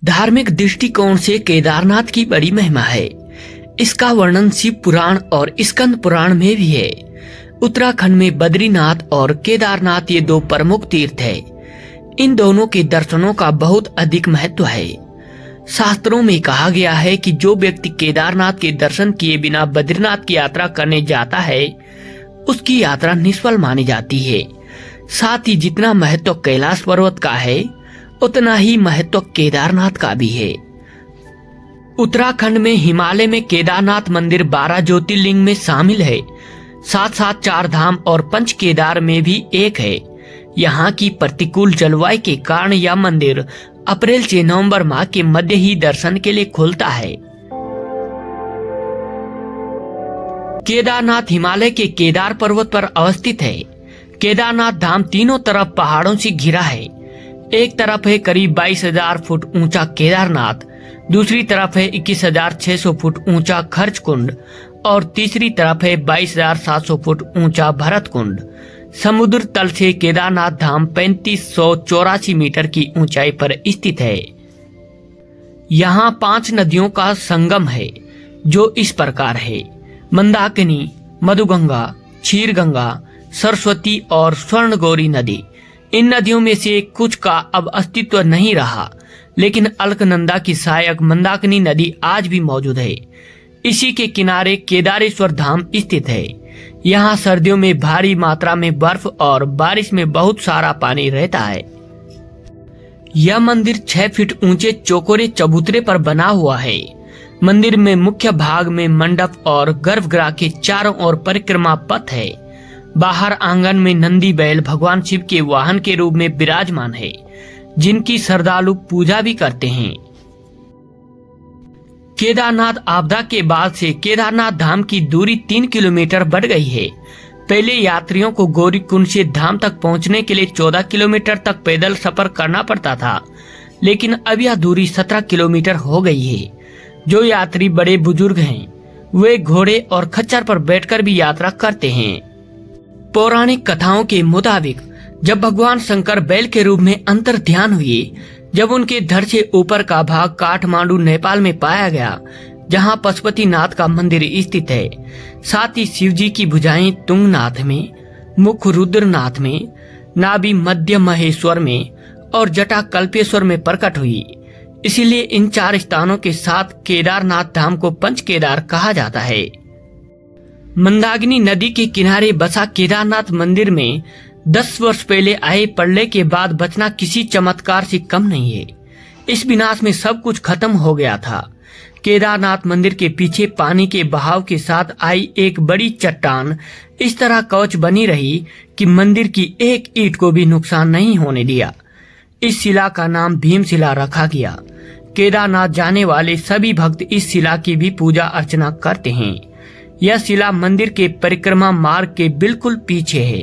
धार्मिक दृष्टिकोण से केदारनाथ की बड़ी महिमा है। इसका वर्णन शिव पुराण और स्कंद पुराण में भी है। उत्तराखंड में बद्रीनाथ और केदारनाथ ये दो प्रमुख तीर्थ है। इन दोनों के दर्शनों का बहुत अधिक महत्व है। शास्त्रों में कहा गया है कि जो व्यक्ति केदारनाथ के दर्शन किए बिना बद्रीनाथ की यात्रा करने जाता है उसकी यात्रा निष्फल मानी जाती है। साथ ही जितना महत्व कैलाश पर्वत का है उतना ही महत्व केदारनाथ का भी है। उत्तराखंड में हिमालय में केदारनाथ मंदिर 12 ज्योतिर्लिंग में शामिल है। साथ साथ 4 धाम और पंच केदार में भी एक है। यहाँ की प्रतिकूल जलवायु के कारण यह मंदिर अप्रैल से नवंबर माह के मध्य ही दर्शन के लिए खुलता है। केदारनाथ हिमालय के केदार पर्वत पर अवस्थित है। केदारनाथ धाम तीनों तरफ पहाड़ों से घिरा है। एक तरफ है करीब 22,000 फुट ऊंचा केदारनाथ, दूसरी तरफ है 21,600 फुट ऊंचा खर्च कुंड और तीसरी तरफ है 22,700 फुट ऊंचा भरत कुंड। समुद्र तल से केदारनाथ धाम 3584 मीटर की ऊंचाई पर स्थित है। यहाँ 5 नदियों का संगम है जो इस प्रकार है: मंदाकिनी, मधुगंगा, क्षीरगंगा, सरस्वती और स्वर्णगौरी नदी। इन नदियों में से कुछ का अब अस्तित्व नहीं रहा, लेकिन अलकनंदा की सहायक मंदाकिनी नदी आज भी मौजूद है। इसी के किनारे केदारेश्वर धाम स्थित है। यहाँ सर्दियों में भारी मात्रा में बर्फ और बारिश में बहुत सारा पानी रहता है। यह मंदिर 6 फीट ऊंचे चौकोरे चबूतरे पर बना हुआ है। मंदिर में मुख्य भाग में मंडप और गर्भगृह के चारों ओर परिक्रमा पथ है। बाहर आंगन में नंदी बैल भगवान शिव के वाहन के रूप में विराजमान है, जिनकी श्रद्धालु पूजा भी करते हैं। केदारनाथ आपदा के बाद से केदारनाथ धाम की दूरी 3 किलोमीटर बढ़ गई है। पहले यात्रियों को गौरीकुंड से धाम तक पहुंचने के लिए 14 किलोमीटर तक पैदल सफर करना पड़ता था, लेकिन अब यह दूरी 17 किलोमीटर हो गई है। जो यात्री बड़े बुजुर्ग हैं वे घोड़े और खच्चर पर बैठकर भी यात्रा करते हैं। पौराणिक कथाओं के मुताबिक जब भगवान शंकर बैल के रूप में अंतर ध्यान हुए, जब उनके धड़ से ऊपर का भाग काठमांडू नेपाल में पाया गया, जहां पशुपतिनाथ का मंदिर स्थित है। साथ ही शिव जी की भुजाएं तुंगनाथ में, मुख रुद्रनाथ में, नाभि मध्य महेश्वर में और जटा कल्पेश्वर में प्रकट हुई। इसीलिए इन 4 स्थानों के साथ केदारनाथ धाम को पंच केदार कहा जाता है। मंदाकिनी नदी के किनारे बसा केदारनाथ मंदिर में 10 वर्ष पहले आए प्रलय के बाद बचना किसी चमत्कार से कम नहीं है। इस विनाश में सब कुछ खत्म हो गया था। केदारनाथ मंदिर के पीछे पानी के बहाव के साथ आई एक बड़ी चट्टान इस तरह कवच बनी रही कि मंदिर की एक ईंट को भी नुकसान नहीं होने दिया। इस शिला का नाम भीमशिला रखा गया। केदारनाथ जाने वाले सभी भक्त इस शिला की भी पूजा अर्चना करते हैं। यह शिला मंदिर के परिक्रमा मार्ग के बिल्कुल पीछे है।